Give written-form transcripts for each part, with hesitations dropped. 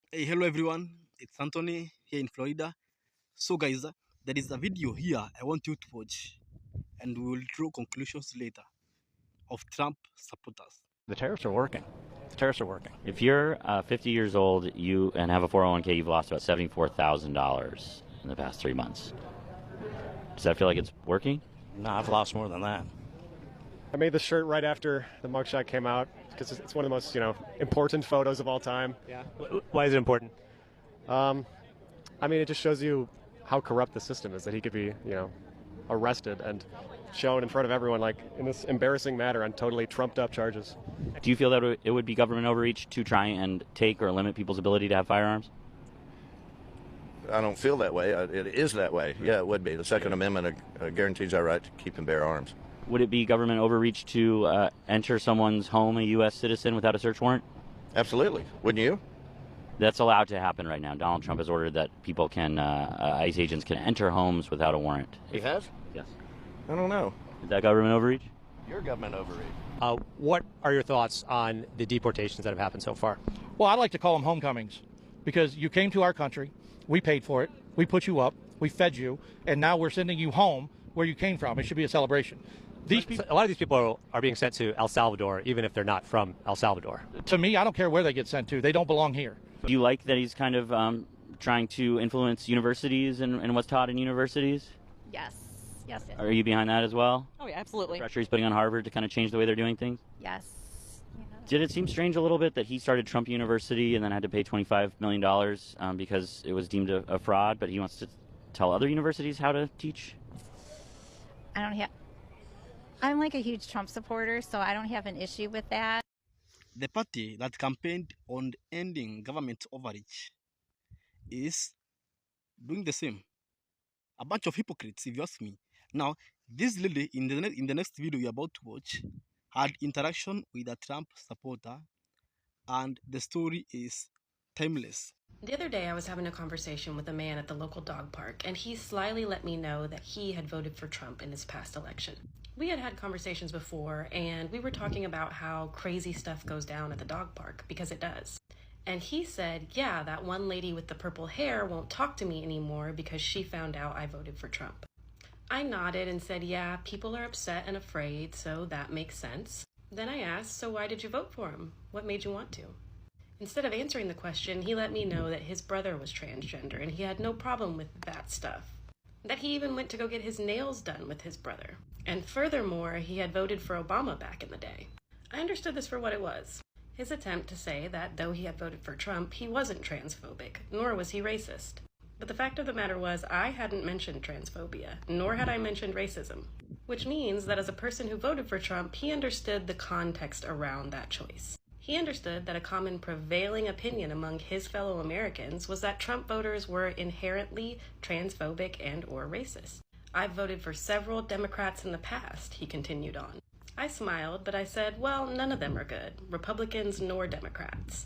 Hey, hello everyone. It's Anthony here in Florida. So, guys, there is a video here I want you to watch, and we will draw conclusions later of Trump supporters. The tariffs are working. The tariffs are working. If you're 50 years old and have a 401k, you've lost about $74,000 in the past 3 months. Does that feel like it's working? No, I've lost more than that. I made this shirt right after the mugshot came out because it's one of the most, important photos of all time. Yeah. Why is it important? It just shows you how corrupt the system is, that he could be, arrested and shown in front of everyone, like in this embarrassing manner on totally trumped up charges. Do you feel that it would be government overreach to try and take or limit people's ability to have firearms? I don't feel that way. It is that way. Yeah, it would be. The Second Amendment guarantees our right to keep and bear arms. Would it be government overreach to enter someone's home, a U.S. citizen, without a search warrant? Absolutely. Wouldn't you? That's allowed to happen right now. Donald Trump has ordered that people ICE agents can enter homes without a warrant. He has? Yes. I don't know. Is that government overreach? Your government overreach. What are your thoughts on the deportations that have happened so far? Well, I'd like to call them homecomings because you came to our country, we paid for it, we put you up, we fed you, and now we're sending you home where you came from. It should be a celebration. A lot of these people are being sent to El Salvador, even if they're not from El Salvador. To me, I don't care where they get sent to. They don't belong here. Do you like that he's kind of trying to influence universities and what's taught in universities? Yes. Yes. Are you behind that as well? Oh, yeah, absolutely. Pressure he's putting on Harvard to kind of change the way they're doing things? Yes. Yeah. Did it seem strange a little bit that he started Trump University and then had to pay $25 million because it was deemed a fraud, but he wants to tell other universities how to teach? I'm like a huge Trump supporter, so I don't have an issue with that. The party that campaigned on ending government overreach is doing the same. A bunch of hypocrites, if you ask me. Now, this lady in the next video you're about to watch had interaction with a Trump supporter, and the story is timeless. The other day I was having a conversation with a man at the local dog park, and he slyly let me know that he had voted for Trump in his past election. We had had conversations before, and we were talking about how crazy stuff goes down at the dog park, because it does. And he said, yeah, that one lady with the purple hair won't talk to me anymore because she found out I voted for Trump. I nodded and said, yeah, people are upset and afraid, so that makes sense. Then I asked, so why did you vote for him? What made you want to? Instead of answering the question, he let me know that his brother was transgender and he had no problem with that stuff. That he even went to go get his nails done with his brother. And furthermore, he had voted for Obama back in the day. I understood this for what it was. His attempt to say that though he had voted for Trump, he wasn't transphobic, nor was he racist. But the fact of the matter was, I hadn't mentioned transphobia, nor had I mentioned racism. Which means that as a person who voted for Trump, he understood the context around that choice. He understood that a common prevailing opinion among his fellow Americans was that Trump voters were inherently transphobic and or racist. I've voted for several Democrats in the past, he continued on. I smiled, but I said, well, none of them are good, Republicans nor Democrats.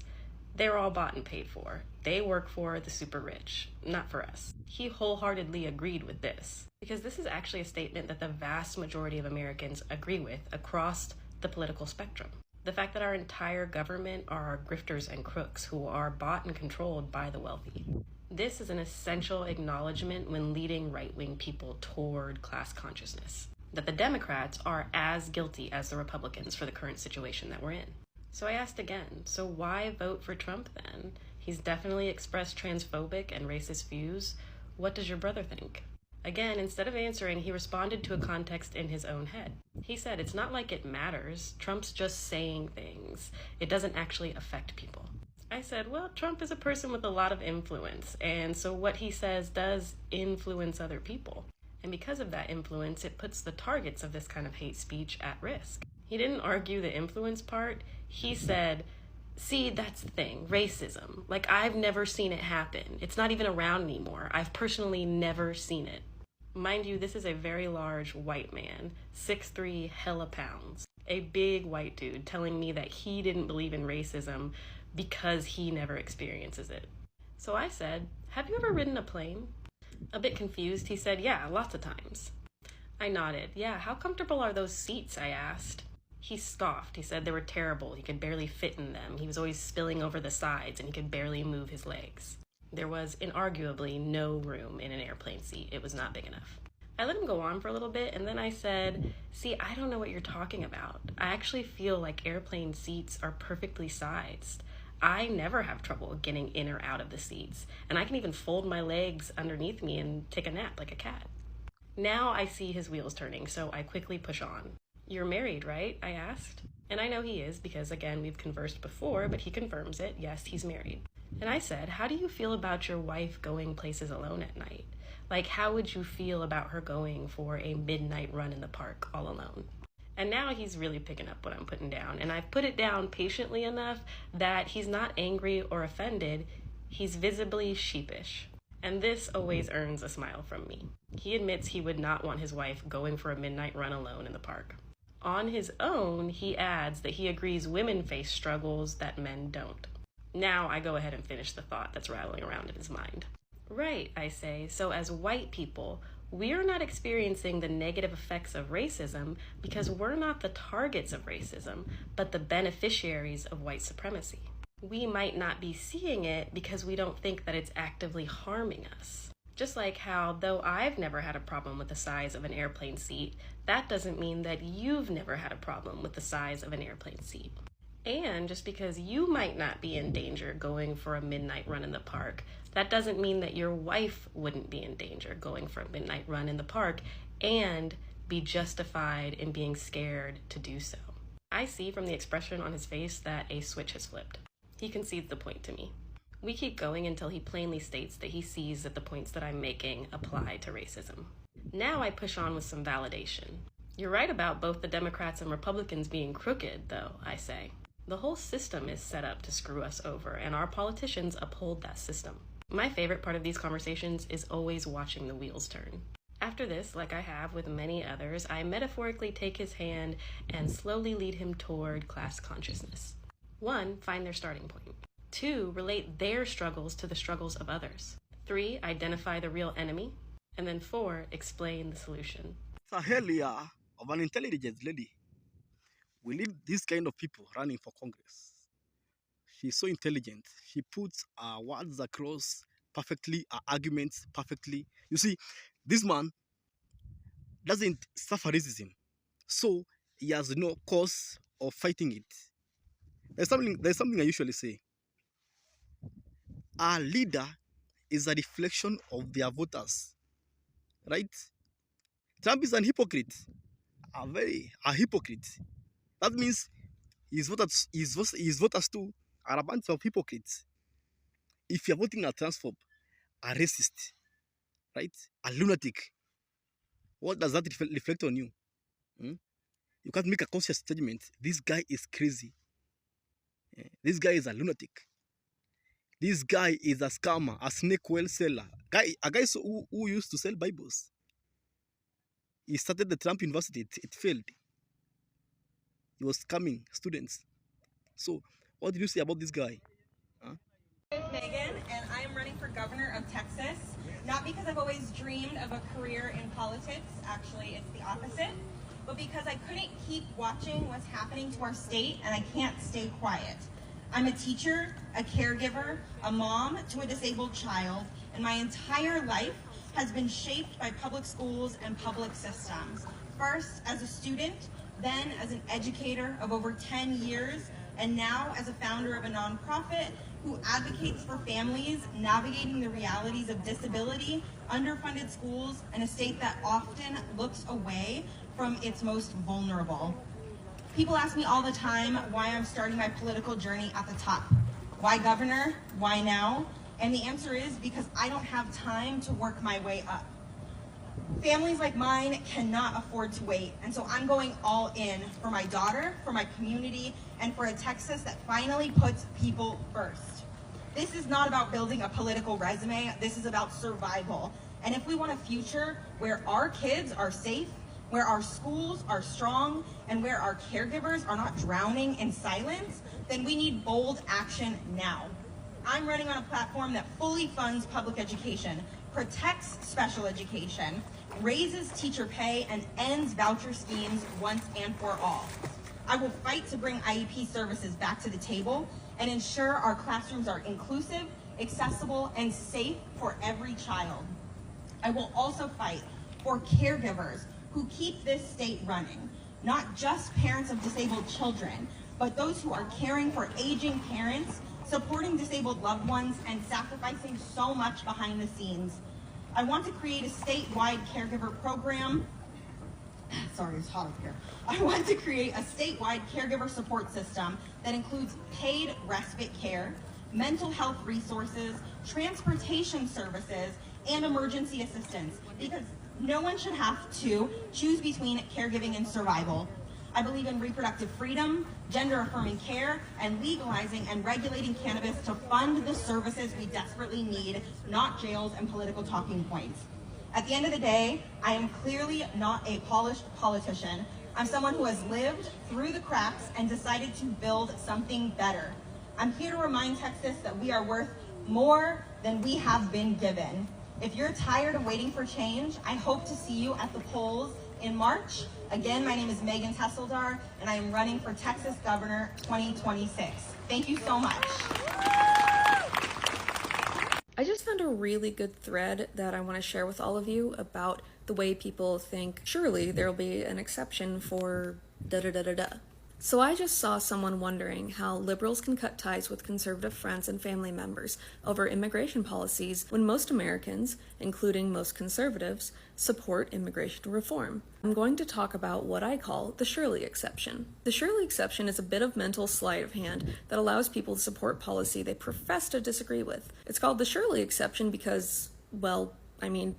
They're all bought and paid for. They work for the super rich, not for us. He wholeheartedly agreed with this, because this is actually a statement that the vast majority of Americans agree with across the political spectrum. The fact that our entire government are grifters and crooks who are bought and controlled by the wealthy. This is an essential acknowledgement when leading right-wing people toward class consciousness. That the Democrats are as guilty as the Republicans for the current situation that we're in. So I asked again, so why vote for Trump then? He's definitely expressed transphobic and racist views. What does your brother think? Again, instead of answering, he responded to a context in his own head. He said, it's not like it matters. Trump's just saying things. It doesn't actually affect people. I said, well, Trump is a person with a lot of influence, and so what he says does influence other people. And because of that influence, it puts the targets of this kind of hate speech at risk. He didn't argue the influence part. He said, see, that's the thing, racism. Like, I've never seen it happen. It's not even around anymore. I've personally never seen it. Mind you, this is a very large white man, 6'3", hella pounds. A big white dude telling me that he didn't believe in racism because he never experiences it. So I said, have you ever ridden a plane? A bit confused, he said, yeah, lots of times. I nodded. Yeah, how comfortable are those seats, I asked. He scoffed. He said they were terrible. He could barely fit in them. He was always spilling over the sides, and he could barely move his legs. There was inarguably no room in an airplane seat. It was not big enough. I let him go on for a little bit, and then I said, see, I don't know what you're talking about. I actually feel like airplane seats are perfectly sized. I never have trouble getting in or out of the seats, and I can even fold my legs underneath me and take a nap like a cat. Now I see his wheels turning, so I quickly push on. You're married, right? I asked. And I know he is because, again, we've conversed before, but he confirms it. Yes, he's married. And I said, how do you feel about your wife going places alone at night? Like, how would you feel about her going for a midnight run in the park all alone? And now he's really picking up what I'm putting down. And I've put it down patiently enough that he's not angry or offended. He's visibly sheepish. And this always earns a smile from me. He admits he would not want his wife going for a midnight run alone in the park. On his own, he adds that he agrees women face struggles that men don't. Now I go ahead and finish the thought that's rattling around in his mind. Right, I say, so as white people, we're not experiencing the negative effects of racism because we're not the targets of racism, but the beneficiaries of white supremacy. We might not be seeing it because we don't think that it's actively harming us. Just like how, though I've never had a problem with the size of an airplane seat, that doesn't mean that you've never had a problem with the size of an airplane seat. And just because you might not be in danger going for a midnight run in the park, that doesn't mean that your wife wouldn't be in danger going for a midnight run in the park and be justified in being scared to do so. I see from the expression on his face that a switch has flipped. He concedes the point to me. We keep going until he plainly states that he sees that the points that I'm making apply to racism. Now I push on with some validation. You're right about both the Democrats and Republicans being crooked, though, I say. The whole system is set up to screw us over, and our politicians uphold that system. My favorite part of these conversations is always watching the wheels turn. After this, like I have with many others, I metaphorically take his hand and slowly lead him toward class consciousness. 1, find their starting point. 2, relate their struggles to the struggles of others. 3, identify the real enemy. And then 4, explain the solution. It's a hell yeah of an intelligent lady. We need this kind of people running for Congress. She's so intelligent. She puts her words across perfectly, her arguments perfectly. You see, this man doesn't suffer racism, so he has no cause of fighting it. There's something I usually say. Our leader is a reflection of their voters, right? Trump is an hypocrite, a hypocrite. That means his voters too are a bunch of hypocrites. If you're voting a transphobe, a racist, right, a lunatic, what does that reflect on you? You can't make a conscious judgment. This guy is crazy. This guy is a lunatic. This guy is a scammer, a snake oil seller. A guy who used to sell Bibles. He started the Trump University. It failed. He was scamming students. So, what did you say about this guy? I'm Megan, and I am running for governor of Texas. Not because I've always dreamed of a career in politics. Actually, it's the opposite. But because I couldn't keep watching what's happening to our state, and I can't stay quiet. I'm a teacher, a caregiver, a mom to a disabled child, and my entire life has been shaped by public schools and public systems. First as a student, then as an educator of over 10 years, and now as a founder of a nonprofit who advocates for families navigating the realities of disability, underfunded schools, and a state that often looks away from its most vulnerable. People ask me all the time why I'm starting my political journey at the top. Why governor? Why now? And the answer is because I don't have time to work my way up. Families like mine cannot afford to wait, and so I'm going all in for my daughter, for my community, and for a Texas that finally puts people first. This is not about building a political resume, this is about survival. And if we want a future where our kids are safe, where our schools are strong, and where our caregivers are not drowning in silence, then we need bold action now. I'm running on a platform that fully funds public education, protects special education, raises teacher pay, and ends voucher schemes once and for all. I will fight to bring IEP services back to the table and ensure our classrooms are inclusive, accessible, and safe for every child. I will also fight for caregivers who keep this state running, not just parents of disabled children, but those who are caring for aging parents, supporting disabled loved ones, and sacrificing so much behind the scenes. I want to create a statewide caregiver program. Sorry, it's hot up here. I want to create a statewide caregiver support system that includes paid respite care, mental health resources, transportation services, and emergency assistance, because no one should have to choose between caregiving and survival. I believe in reproductive freedom, gender-affirming care, and legalizing and regulating cannabis to fund the services we desperately need, not jails and political talking points. At the end of the day, I am clearly not a polished politician. I'm someone who has lived through the cracks and decided to build something better. I'm here to remind Texas that we are worth more than we have been given. If you're tired of waiting for change, I hope to see you at the polls in March. Again, my name is Megan Tesseldar, and I am running for Texas Governor 2026. Thank you so much. I just found a really good thread that I want to share with all of you about the way people think, surely there'll be an exception for da-da-da-da-da. So I just saw someone wondering how liberals can cut ties with conservative friends and family members over immigration policies when most Americans, including most conservatives, support immigration reform. I'm going to talk about what I call the Shirley exception. The Shirley exception is a bit of mental sleight of hand that allows people to support policy they profess to disagree with. It's called the Shirley exception because, well,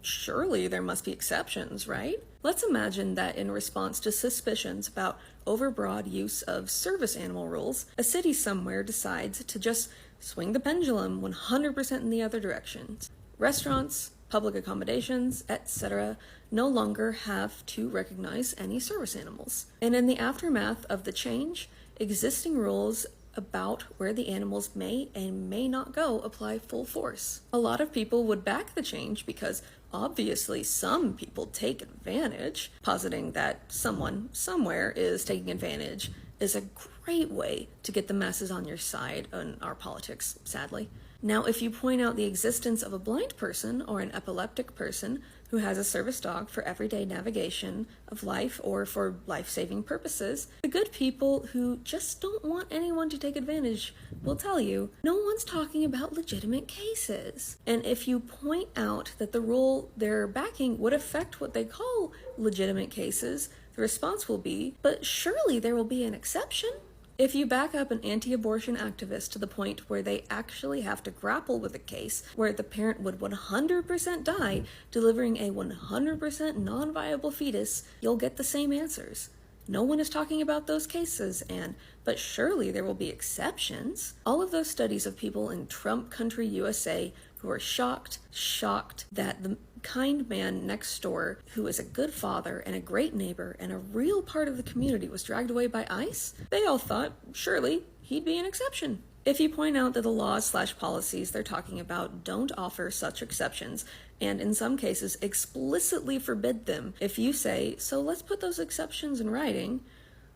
surely there must be exceptions, right? Let's imagine that in response to suspicions about overbroad use of service animal rules, a city somewhere decides to just swing the pendulum 100% in the other direction. Restaurants, public accommodations, etc. no longer have to recognize any service animals. And in the aftermath of the change, existing rules about where the animals may and may not go apply full force. A lot of people would back the change because obviously some people take advantage. Positing that someone somewhere is taking advantage is a great way to get the masses on your side in our politics, sadly. Now, if you point out the existence of a blind person or an epileptic person who has a service dog for everyday navigation of life or for life-saving purposes, the good people who just don't want anyone to take advantage will tell you, no one's talking about legitimate cases. And if you point out that the rule they're backing would affect what they call legitimate cases, the response will be, but surely there will be an exception. If you back up an anti-abortion activist to the point where they actually have to grapple with a case where the parent would 100% die delivering a 100% non-viable fetus, you'll get the same answers. No one is talking about those cases, but surely there will be exceptions. All of those studies of people in Trump country USA who are shocked that the kind man next door, who is a good father and a great neighbor and a real part of the community, was dragged away by ICE, they all thought surely he'd be an exception. If you point out that the laws/policies they're talking about don't offer such exceptions, and in some cases explicitly forbid them, if you say, so let's put those exceptions in writing,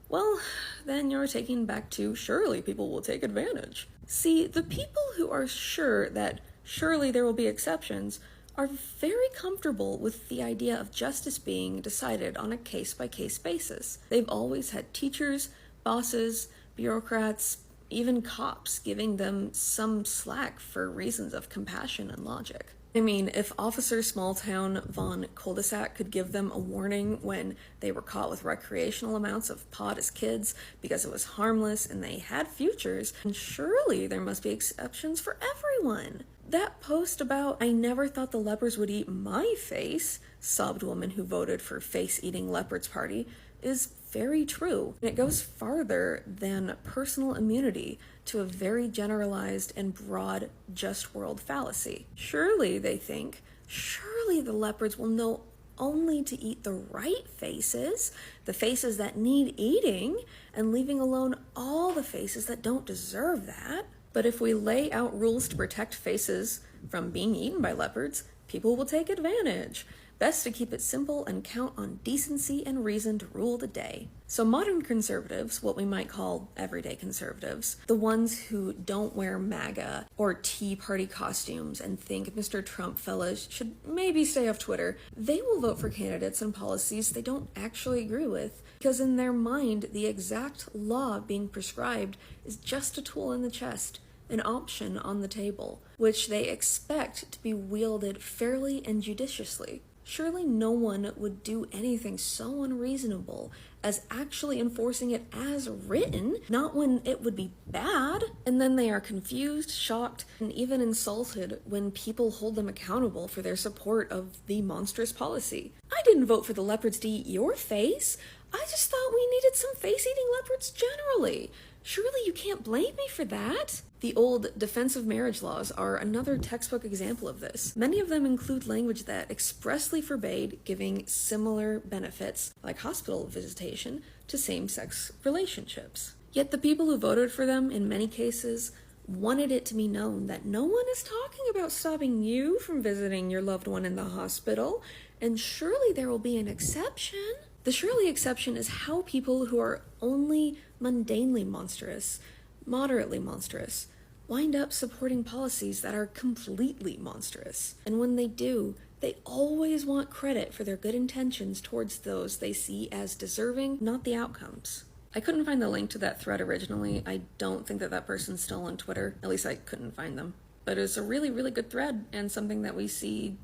well, then you're taking back to surely people will take advantage. See, the people who are sure that surely there will be exceptions are very comfortable with the idea of justice being decided on a case-by-case basis. They've always had teachers, bosses, bureaucrats, even cops giving them some slack for reasons of compassion and logic. I mean, if Officer Smalltown Von Cul-de-sac could give them a warning when they were caught with recreational amounts of pot as kids because it was harmless and they had futures, then surely there must be exceptions for everyone. That post about, I never thought the leopards would eat my face, sobbed woman who voted for face-eating leopards party, is very true. And it goes farther than personal immunity to a very generalized and broad just world fallacy. Surely, they think, surely the leopards will know only to eat the right faces, the faces that need eating, and leaving alone all the faces that don't deserve that. But if we lay out rules to protect faces from being eaten by leopards, people will take advantage. Best to keep it simple and count on decency and reason to rule the day. So modern conservatives, what we might call everyday conservatives, the ones who don't wear MAGA or Tea Party costumes and think Mr. Trump fellas should maybe stay off Twitter, they will vote for candidates and policies they don't actually agree with, because in their mind, the exact law being prescribed is just a tool in the chest, an option on the table, which they expect to be wielded fairly and judiciously. Surely no one would do anything so unreasonable as actually enforcing it as written, not when it would be bad. And then they are confused, shocked, and even insulted when people hold them accountable for their support of the monstrous policy. I didn't vote for the leopards to eat your face. I just thought we needed some face-eating leopards generally. Surely you can't blame me for that. The old defensive marriage laws are another textbook example of this. Many of them include language that expressly forbade giving similar benefits, like hospital visitation, to same-sex relationships. Yet the people who voted for them, in many cases, wanted it to be known that no one is talking about stopping you from visiting your loved one in the hospital, and surely there will be an exception. The surely exception is how people who are only mundanely monstrous, moderately monstrous, wind up supporting policies that are completely monstrous. And when they do, they always want credit for their good intentions towards those they see as deserving, not the outcomes. I couldn't find the link to that thread originally. I don't think that that person's still on Twitter. At least I couldn't find them. But it's a really, really good thread and something that we see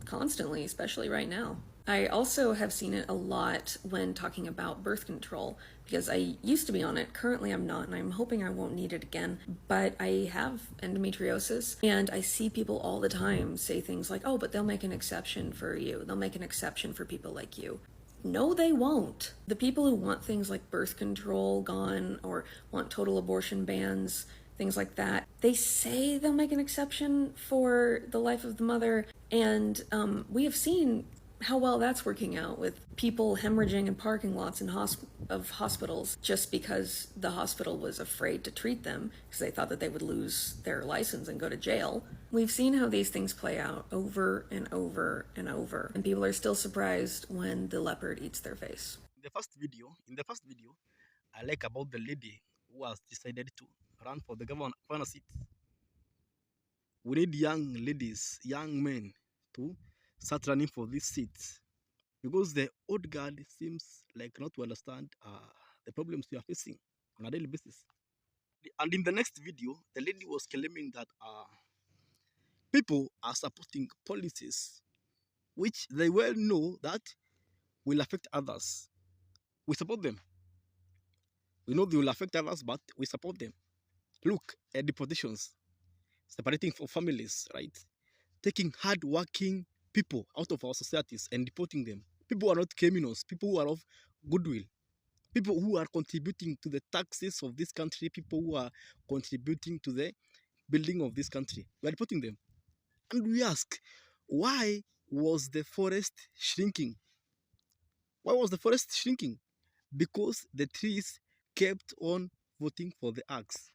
constantly, especially right now. I also have seen it a lot when talking about birth control, because I used to be on it. Currently I'm not, and I'm hoping I won't need it again. But I have endometriosis, and I see people all the time say things like, oh, but they'll make an exception for you. They'll make an exception for people like you. No, they won't. The people who want things like birth control gone or want total abortion bans, things like that, they say they'll make an exception for the life of the mother, and we have seen how well that's working out with people hemorrhaging in parking lots of hospitals just because the hospital was afraid to treat them because they thought that they would lose their license and go to jail. We've seen how these things play out over and over and over, and people are still surprised when the leopard eats their face. In the first video, I like about the lady who has decided to run for the governor seat. We need young ladies, young men to start running for this seat, because the old guard seems like not to understand the problems we are facing on a daily basis. And in the next video, the lady was claiming that people are supporting policies which they well know that will affect others. We support them. We know they will affect others, but we support them. Look at deportations, separating for families, right? Taking hard-working people out of our societies and deporting them. People who are not criminals, people who are of goodwill, people who are contributing to the taxes of this country, people who are contributing to the building of this country. We are deporting them. And we ask, why was the forest shrinking? Why was the forest shrinking? Because the trees kept on voting for the axe.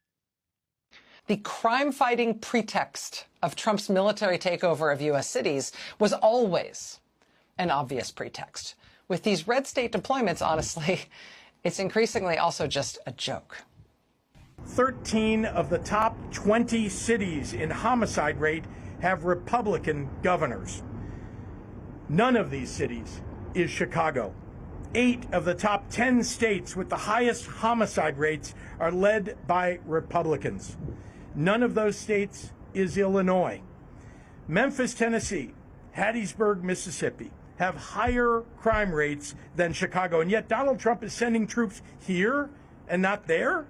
The crime-fighting pretext of Trump's military takeover of U.S. cities was always an obvious pretext. With these red state deployments, honestly, it's increasingly also just a joke. 13 of the top 20 cities in homicide rate have Republican governors. None of these cities is Chicago. 8 of the top 10 states with the highest homicide rates are led by Republicans. None of those states is Illinois. Memphis, Tennessee, Hattiesburg, Mississippi have higher crime rates than Chicago, and yet Donald Trump is sending troops here and not there?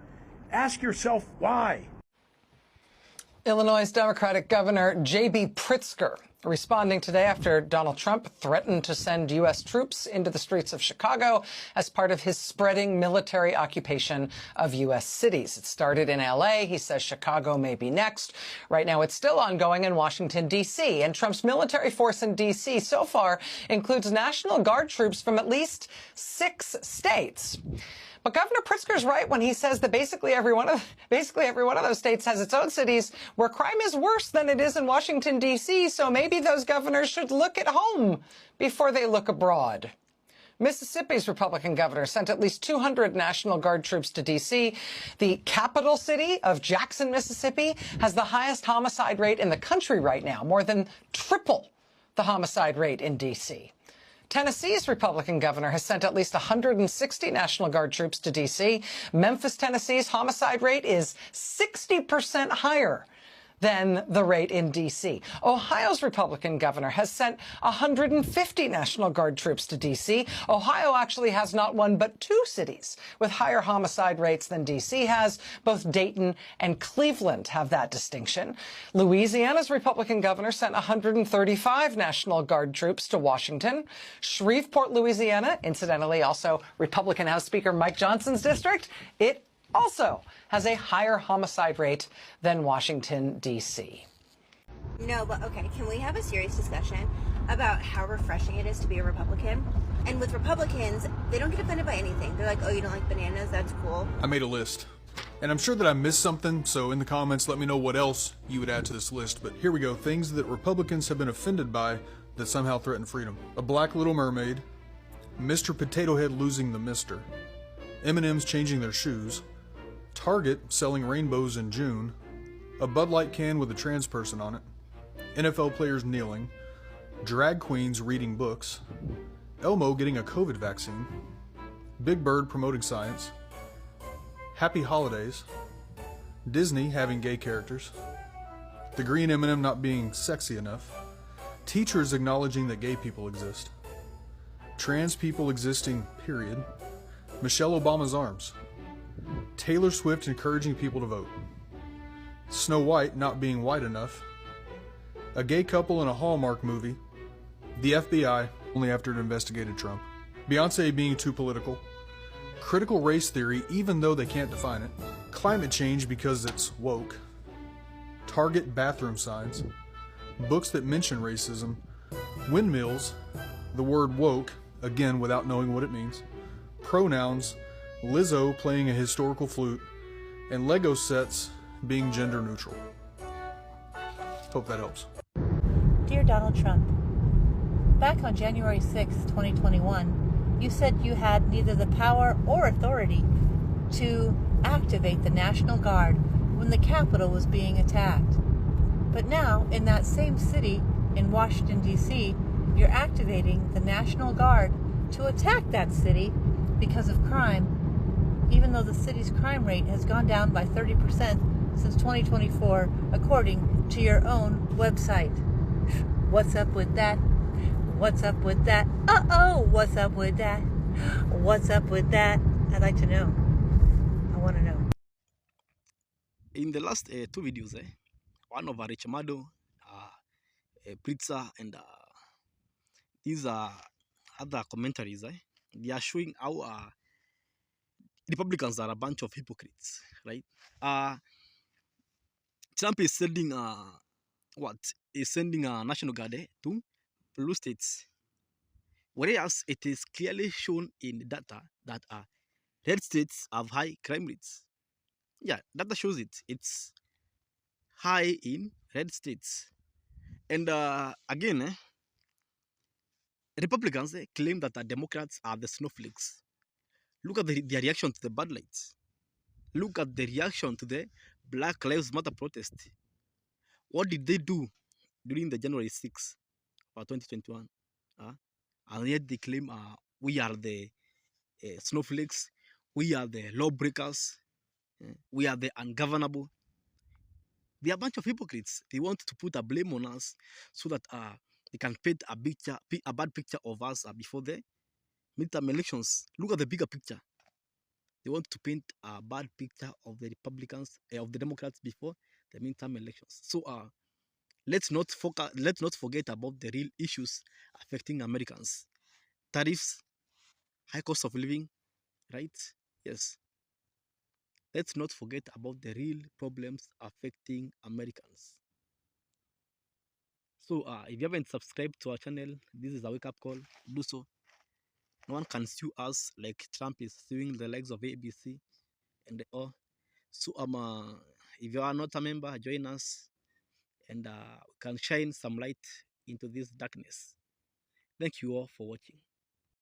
Ask yourself why. Illinois' Democratic Governor J.B. Pritzker responding today after Donald Trump threatened to send U.S. troops into the streets of Chicago as part of his spreading military occupation of U.S. cities. It started in L.A. He says Chicago may be next. Right now, it's still ongoing in Washington, D.C. And Trump's military force in D.C. so far includes National Guard troops from at least 6 states. But Governor Pritzker's right when he says that basically every one of those states has its own cities where crime is worse than it is in Washington, D.C., so maybe those governors should look at home before they look abroad. Mississippi's Republican governor sent at least 200 National Guard troops to D.C. The capital city of Jackson, Mississippi, has the highest homicide rate in the country right now, more than triple the homicide rate in D.C. Tennessee's Republican governor has sent at least 160 National Guard troops to D.C. Memphis, Tennessee's homicide rate is 60% higher than the rate in D.C. Ohio's Republican governor has sent 150 National Guard troops to D.C. Ohio actually has not one but two cities with higher homicide rates than D.C. has. Both Dayton and Cleveland have that distinction. Louisiana's Republican governor sent 135 National Guard troops to Washington. Shreveport, Louisiana, incidentally also Republican House Speaker Mike Johnson's district, it also has a higher homicide rate than Washington, D.C. No, but okay, can we have a serious discussion about how refreshing it is to be a Republican? And with Republicans, they don't get offended by anything. They're like, oh, you don't like bananas? That's cool. I made a list. And I'm sure that I missed something, so in the comments let me know what else you would add to this list. But here we go, things that Republicans have been offended by that somehow threaten freedom. A black Little Mermaid, Mr. Potato Head losing the mister, M&M's changing their shoes, Target selling rainbows in June, a Bud Light can with a trans person on it, NFL players kneeling, drag queens reading books, Elmo getting a COVID vaccine, Big Bird promoting science, Happy Holidays, Disney having gay characters, the green M&M not being sexy enough, teachers acknowledging that gay people exist, trans people existing, period, Michelle Obama's arms, Taylor Swift encouraging people to vote, Snow White not being white enough, a gay couple in a Hallmark movie, the FBI only after it investigated Trump, Beyonce being too political, critical race theory even though they can't define it, climate change because it's woke, Target bathroom signs, books that mention racism, windmills, the word woke, again without knowing what it means, pronouns, Lizzo playing a historical flute, and Lego sets being gender neutral. Hope that helps. Dear Donald Trump, back on January 6, 2021, you said you had neither the power or authority to activate the National Guard when the Capitol was being attacked. But now, in that same city, in Washington, D.C., you're activating the National Guard to attack that city because of crime, even though the city's crime rate has gone down by 30% since 2024, according to your own website. What's up with that? What's up with that? Uh-oh, what's up with that? What's up with that? I'd like to know. I want to know. In the last two videos, one of Rich Mado, Pritza, and these are other commentaries, they are showing how Republicans are a bunch of hypocrites, right? Trump is sending a National Guard to blue states, whereas it is clearly shown in data that red states have high crime rates. Yeah, data shows it. It's high in red states. And again, Republicans claim that the Democrats are the snowflakes. Look at their reaction to the Bud Lights. Look at the reaction to the Black Lives Matter protest. What did they do during the January 6th of 2021? And yet they claim we are the snowflakes, we are the lawbreakers, we are the ungovernable. They are a bunch of hypocrites. They want to put a blame on us so that they can paint a bad picture of us before the midterm elections. Look at the bigger picture. They want to paint a bad picture of the Republicans, of the Democrats before the midterm elections. So let's not forget about the real issues affecting Americans. Tariffs, high cost of living, right? Yes. Let's not forget about the real problems affecting Americans. So if you haven't subscribed to our channel, this is a wake-up call. Do so. No one can sue us like Trump is suing the likes of ABC and all. So if you are not a member, join us and we can shine some light into this darkness. Thank you all for watching.